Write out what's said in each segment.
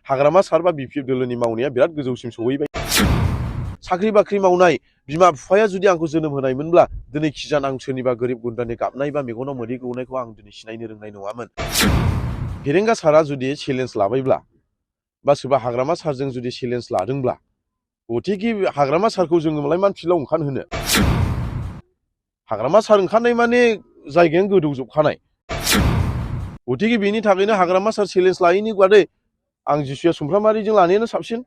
हाग्रामा सार बा बिपिएफ दोलोनि मावनाया बिराद गोजौसिम सहैबाय साख्रि बाख्रि मावनाय बिमा बिफाया जुदि आंखौ जोनोम होनायमोनब्ला दिनै खिजान आं सोरनिबा गोरिब गुन्द्रानि गाबनाय बा मेगनाव मोदै गौनायखौ आं दिनै सिनायनो रोंनाय नङामोन फेरेंगा सारा जुदि चेलेन्ज लाबायब्ला बा सोरबा हाग्रामा सारजों जुदि चेलेन्ज लादोंब्ला गथिखे हाग्रामा सारखौ जोङो मालाय मान फिल्डआव ओंखारहोनो हाग्रामा सार ओंखारनाय माने जायगायानो गोदौजोबखानाय गथिखे बेनि थाखायनो हाग्रामा सार चेलेन्ज लायैनि बादै आं जिसुया सुमफ्रामारिजों लानायानो साबसिन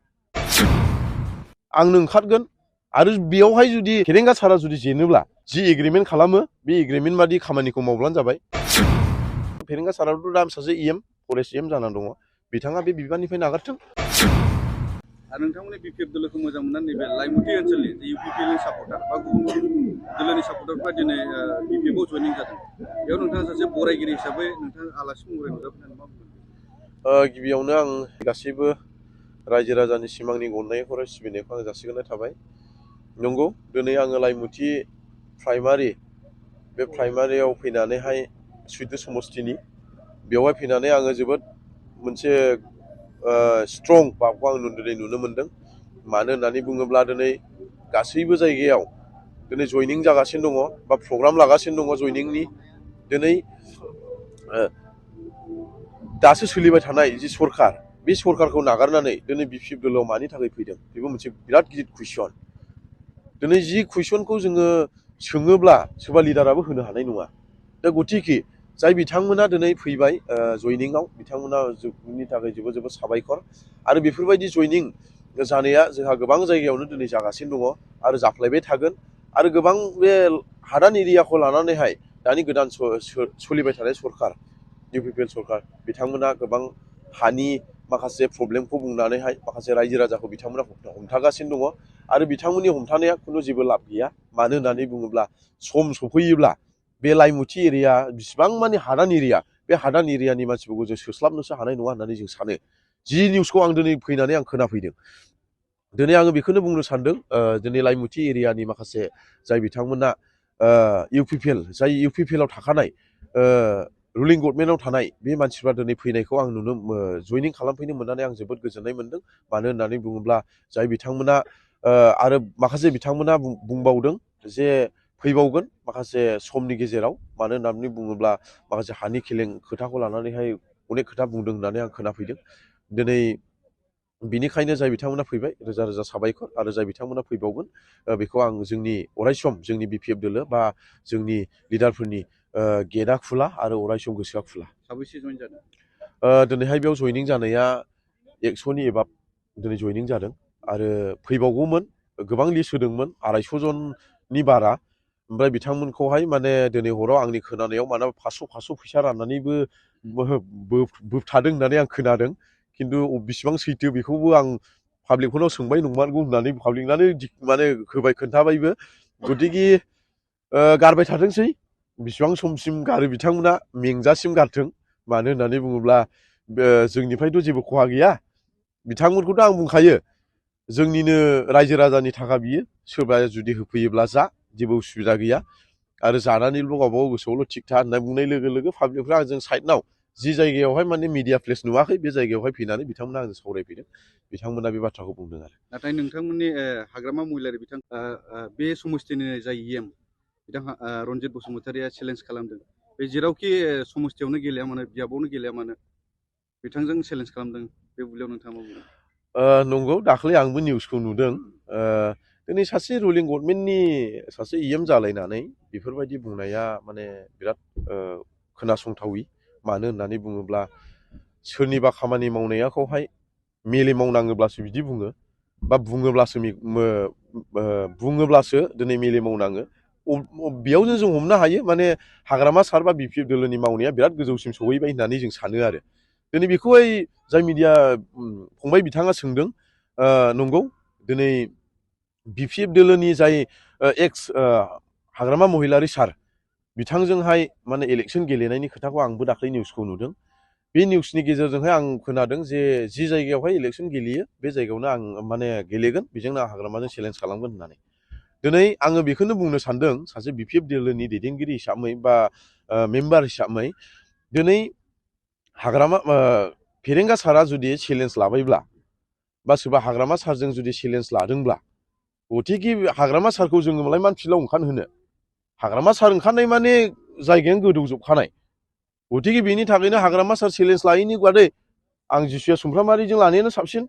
आंनो ओंखारगोन आरो बेयावहाय जुदि फेरेंगा सारा जुदि जेनोब्ला जि एग्रिमेन्ट खालामो बे एग्रिमेन्ट बादि खामानिखौ मावब्लानो जाबाय फेरेंगा साराथ' दा सासे फरेस्ट जानानै दङ बिथाङा बे बिबाननिफ्राय नागारथों आरो नोंथांमोननि बिपिएफ दोलोखौ मोजां मोननानै नैबे लाइमुथि ओनसोलनि इउपिपिएलनि सापर्टार बा गुबुन दोलोनि सापर्टारफ्रा दिनै बिपिएफआव जयनिं जादों बेयाव नोंथाङा सासे बरायगिरि हिसाबै नोंथाङा आलासि महरै नुजाफैनानै मा बुंगोन गिबियावनो आं गासैबो रायजो राजानि सिमांनि अननायखौ आरो सिबिनायखौ आं जासिगोरनाय थाबाय नंगौ दिनै आङो लाइमुथि प्राइमारि बे प्राइमारियाव फैनानैहाय सुइद समस्थिनि बेवहाय फैनानै आङो जोबोद मोनसे स्ट्रं भाबखौ आं दिनै नुनो मोनदों मानो होननानै बुङोब्ला दिनै गासैबो जायगायाव दिनै जयनिं जागासिनो दङ बा प्रग्राम लागासिनो दङ जयनिंनि दिनै दासो सोलिबाय थानाय जि सरखार बे सरखारखौ नागारनानै दिनै बिपिएफ दोलोआव मानि थाखाय फैदों बेबो मोनसे बिराद गिदिर कुइसन दिनै जि कुइसनखौ जोङो सोङोब्ला सोरबा लिडाराबो होनो हानाय नङा दा गथिखे जाय बिथांमोना दिनै फैबाय जयनिंआव बिथांमोननि थाखाय जोबोद जोबोद साबायखर आरो बेफोरबायदि जयनिं जानाया जोंहा गोबां जायगायावनो दिनै जागासिनो दङ आरो जाफ्लायबाय थागोन आरो गोबां बे हादान एरियाखौ लानानैहाय दानि गोदान सोलिबाय थानाय सरखार इउपिपिएल सरखार बिथांमोना गोबां हानि माखासे प्रब्लेमखौ बुंनानैहाय माखासे रायजो राजाखौ बिथांमोना हमथागासिनो दङ आरो बिथांमोननि हमथानाया खुनु जेबो लाब गैया मानो होननानै बुङोब्ला सम सफैयोब्ला बे लाइमुथि एरिया बिसिबां माने हादान एरिया बे हादान एरियानि मानसिफोरखौ जों सोस्लाबनोसो हानाय नङा होननानै जों सानो जि निउसखौ आं दिनै फैनानै आं खोनाफैदों दिनै आङो बेखौनो बुंनो सानदों दिनै लाइमुथि एरियानि माखासे जाय बिथांमोना जाय इउपिपिएलआव थाखानाय रुलिं गभर्नमेन्टआव थानाय बे मानसिफ्रा दिनै फैनायखौ आं जयनिं खालामफैनो मोननानै आं जोबोद गोजोननाय मोनदों मानो होननानै बुङोब्ला जाय बिथांमोना आरो माखासे बिथांमोना बुंबावदों जे फैबावगोन माखासे समनि गेजेराव मानो होननानै बुङोब्ला माखासे हानि खोथाखौ लानानैहाय अनेक खोथा बुंदों होननानै आं खोनाफैदों दिनै बिनिखायनो जाय बिथांमोना फैबाय रोजा रोजा साबायखर आरो जाय बिथांमोना फैबावगोन बेखौ आं जोंनि अरायसम जोंनि बिपिएफ दोलो बा जोंनि लिडारफोरनि गेटआ खुला आरो अरायसम गोसोआ खुला साबैसे जइन जादों दिनैहाय बेयाव जयनिं जानाया 100नि एबाब दिनै जयनिं जादों आरो फैबावगौमोन गोबां लिस्ट होदोंमोन 250 जननि बारा ओमफ्राय बिथांमोनखौहाय माने दिनै हराव आंनि खोनानायाव मानोबा 500 फैसा राननानैबो बोबथादों होननानै आं खोनादों खिन्थु बेसेबां सैथो बेखौबो आं पाब्लिकफोरनाव सोंबाय नंमारगौ होननानै पाब्लिकनानो माने होबाय खोन्थाबायबो गथिखे गारबाय थाथोंसै बेसेबां समसिम गारो बिथांमोना मेंजासिम गारथों मानो होननानै बुङोब्ला जोंनिफ्रायथ' जेबो खहा गैया बिथांमोनखौथ' आं बुंखायो जोंनिनो रायजो राजानि थाखा बियो सोरबा जुदि होफैयोब्ला जा जेबो उसुबिदा गैया आरो जानानैल' गावबागाव गोसोआवल' थिग था होनना बुंनाय लोगो लोगो पाब्लिकफ्रा आंजों साइडनाव जि जायगायावहाय माने मिडिया प्लेस नुवाखै बे जायगायावहाय फैनानै बिथांमोना आंजों सावरायफैदों बिथांमोना बे बाथ्राखौ बुंदों आरो नाथाय नोंथांमोननि हाग्रामा महिलारि बिथां बे समस्थिनि जाय बिथां रन्जित बसुमतारिया चेलेन्ज खालामदों बे जेरावखि समस्थियावनो गेलेया मानो बियाबावनो गेलेया मानो बिथांजों चेलेन्ज खालामदों बे बुब्लियाव नोंथाङा मा बुंदों नंगौ दाख्लै आंबो निउसखौ नुदों दिनै सासे रुलिं गभर्नमेन्टनि सासे जालायनानै बेफोरबायदि बुंनाया माने बिराद खोनासंथावि मानो होननानै बुङोब्ला सोरनिबा खामानि मावनायखौहाय मेले मावनाङोब्लासो बिदि बुङो बा बुङोब्लासो दिनै मेले मावनाङो बेयावनो जों हमनो हायो माने हाग्रामा सार बा बिपिएफ दोलोनि मावनाया बिराद गोजौसिम सहैबाय होननानै जों सानो आरो दिनै बेखौहाय जाय मिडिया फंबाय बिथाङा सोंदों नंगौ दिनै बिपिएफ दोलोनि जाय एक्स हाग्रामा महिलारि सार बिथांजोंहाय माने इलेक्सन गेलेनायनि खोथाखौ आंबो दाख्लै निउसखौ नुदों बे निउसनि गेजेरजोंहाय आं खोनादों जे जि जायगायावहाय इलेक्सन गेलेयो बे जायगायावनो आं माने गेलेगोन बेजोंनो आं हाग्रामाजों चेलेन्ज खालामगोन होननानै दिनै आङो बेखौनो बुंनो सानदों सासे बिपिएफ दोलोनि दैदेनगिरि हिसाबै बा मेम्बार हिसाबै दिनै हाग्रामा फेरेंगा सारा जुदि चेलेन्ज लाबायब्ला बा सोरबा हाग्रामा सारजों जुदि चेलेन्ज लादोंब्ला गथिखे हाग्रामा सारखौ जोङो मालाय मान फिल्डआव ओंखारहोनो हाग्रामा सार ओंखारनाय माने जायगायानो गोदौजोबखानाय गथिखे बेनि थाखायनो हाग्रामा सार चेलेन्ज लायैनि बादै आं जिसुया सुमफ्रामारिजों लानायानो साबसिन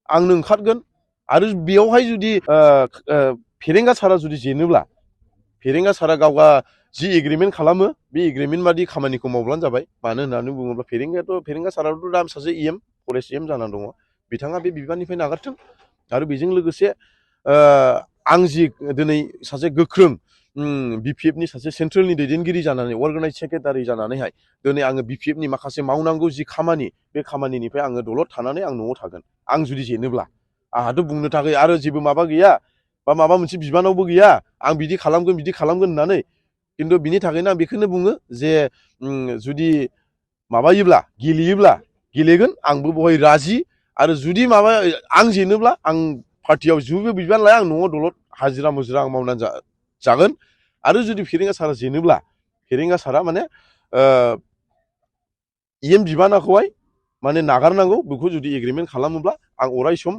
आंनो ओंखारगोन आरो बेयावहाय जुदि फेरेंगा सारा जुदि जेनोब्ला फेरेंगा सारा गावगा जि एग्रिमेन्ट खालामो बे एग्रिमेन्ट बादि खामानिखौ मावब्लानो जाबाय मानो होननानै बुङोब्ला फेरेंगा साराथ' दा सासे इएम फरेस्ट इएम जानानै दङ बिथाङा बे बिबाननिफ्राय नागारथों आरो बेजों लोगोसे आं जि दिनै सासे गोख्रों बिपिएफनि सासे सेन्ट्रेलनि दैदेनगिरि जानानै अर्गानाइज सेक्रेटारि जानानैहाय दिनै आङो बिपिएफनि माखासे मावनांगौ जि खामानि बे खामानिनिफ्राय आङो दलद थानानै आं न'आव थागोन आं जुदि जेनोब्ला आंहाथ' बुंनो थाखाय आरो जेबो माबा गैया बा माबा मोनसे बिबानावबो गैया आं बिदि खालामगोन होननानै खिन्थु बिनि थाखायनो आं बेखौनो बुङो जे जुदि माबायोब्ला गेलेगोन आंबो बहाय राजि आरो जुदि माबा आं जेनोब्ला आं पार्टियाव जेबो बिबान लाया आं न'आव दलद हाजिरा मुजिरा आं मावनानै जागोन आरो जुदि फेरेंगा सारा जेनोब्ला फेरेंगा सारा माने इएम बिबानाखौहाय माने नागारनांगौ बेखौ जुदि एग्रिमेन्ट खालामोब्ला आं अराय सम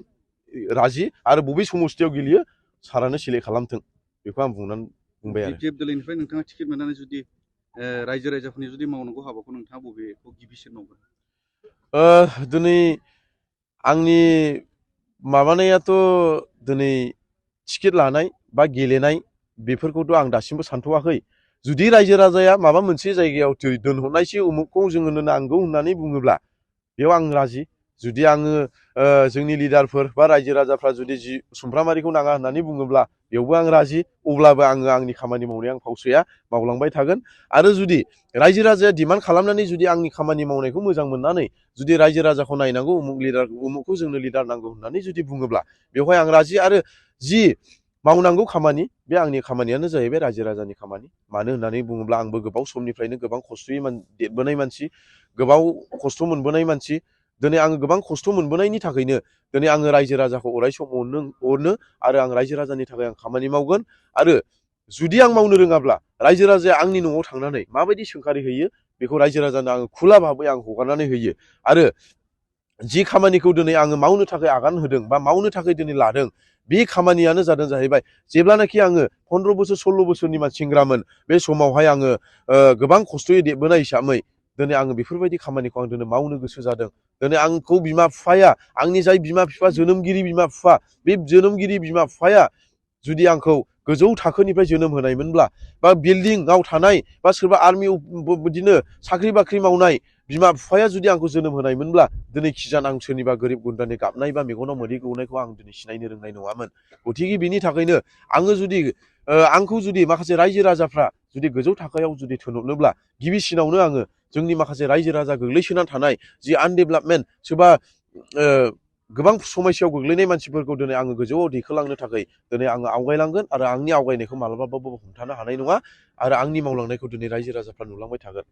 राजि आरो बबे समस्थियाव गेलेयो सारानो सिलेक्ट खालामथों बेखौ आं बुंबाय आरो बिपिएफ दोलोनिफ्राय नोंथाङा टिकेट मोननानै जुदि रायजो राजाफोरनि जुदि मावनांगौ हाबाखौ नोंथाङा बबेखौ गिबिसिन मावगोन दिनै आंनि माबानायाथ' दिनै टिकेट लानाय बा गेलेनाय बेफोरखौथ' आं दासिमबो सानथ'वाखै जुदि रायजो राजाया माबा मोनसे जायगायाव दोनहरनायसै उमुखखौ जोङो नांगौ होननानै बुङोब्ला बेयाव आं राजि जुदि आङो जोंनि लिडारफोर बा रायजो राजाफ्रा जुदि सुमफ्रामारिखौ नाङा होननानै बुङोब्ला बेयावबो आं राजि अब्लाबो आङो आंनि खामानि मावनाया आं फावसैया मावलांबाय थागोन आरो जुदि रायजो राजाया डिमान्ड खालामनानै जुदि आंनि खामानि मावनायखौ मोजां मोननानै जुदि रायजो राजाखौ नायनांगौ उमुखखौ जोंनो लिडार नांगौ होननानै जुदि बुङोब्ला बेवहाय आं राजि आरो जि मावनांगौ खामानि बे आंनि खामानियानो जाहैबाय रायजो राजानि खामानि मानो होननानै बुङोब्ला आंबो गोबाव समनिफ्रायनो गोबां खस्थ'यै देरबोनाय मानसि गोबाव खस्थ' मोनबोनाय मानसि दिनै आङो गोबां खस्थ' मोनबोनायनि थाखायनो दिनै आङो रायजो राजाखौ अराय सम अनो आरो आं रायजो राजानि थाखाय आं खामानि मावगोन आरो जुदि आं मावनो रोङाब्ला रायजो राजाया आंनि न'आव थांनानै माबायदि सोंखारि हैयो बेखौ रायजो राजानो आङो खुला भाबै आं हगारनानै होयो आरो जि खामानिखौ दिनै आङो मावनो थाखाय आगान होदों बा मावनो थाखाय दिनै लादों बे खामानियानो जादों जाहैबाय जेब्लानाखि आङो 15 बोसोर 16 बोसोरनि सेंग्रामोन बे समावहाय आङो गोबां खस्थ'यै देरबोनाय हिसाबै दिनै आङो बेफोरबायदि खामानिखौ आं दिनै मावनो गोसो जादों दिनै आंखौ बिमा बिफाया आंनि जाय बिमा बिफा जोनोमगिरि बिमा बिफा बे जोनोमगिरि बिमा बिफाया जुदि आंखौ गोजौ थाखोनिफ्राय जोनोम होनायमोनब्ला बा बिल्डिंआव थानाय बा सोरबा आर्मियाव बिदिनो साख्रि बाख्रि मावनाय बिमा बिफाया जुदि आंखौ जोनोम होनायमोनब्ला दिनै खिजान आं सोरनिबा गोरिब गुन्द्रानि गाबनाय बा मेगनाव मोदै गौनायखौ आं दिनै सिनायनो रोंनाय नङामोन गथिखे बिनि थाखायनो आङो जुदि आंखौ जुदि माखासे रायजो राजाफ्रा जुदि गोजौ थाखोआव जुदि थिनहरनोब्ला गिबिसिनावनो आङो जोंनि माखासे रायजो राजा गोग्लैसोनानै थानाय जि आनडेभेलपमेन्ट सोरबा गोबां समस्यायाव गोग्लैनाय मानसिफोरखौ दिनै आङो गोजौआव दैखोलांनो थाखाय दिनै आङो आवगायलांगोन आरो आंनि आवगायनायखौ मालाबाबो हमथानो हानाय नङा आरो आंनि मावलांनायखौ दिनै रायजो राजाफ्रा नुलांबाय थागोन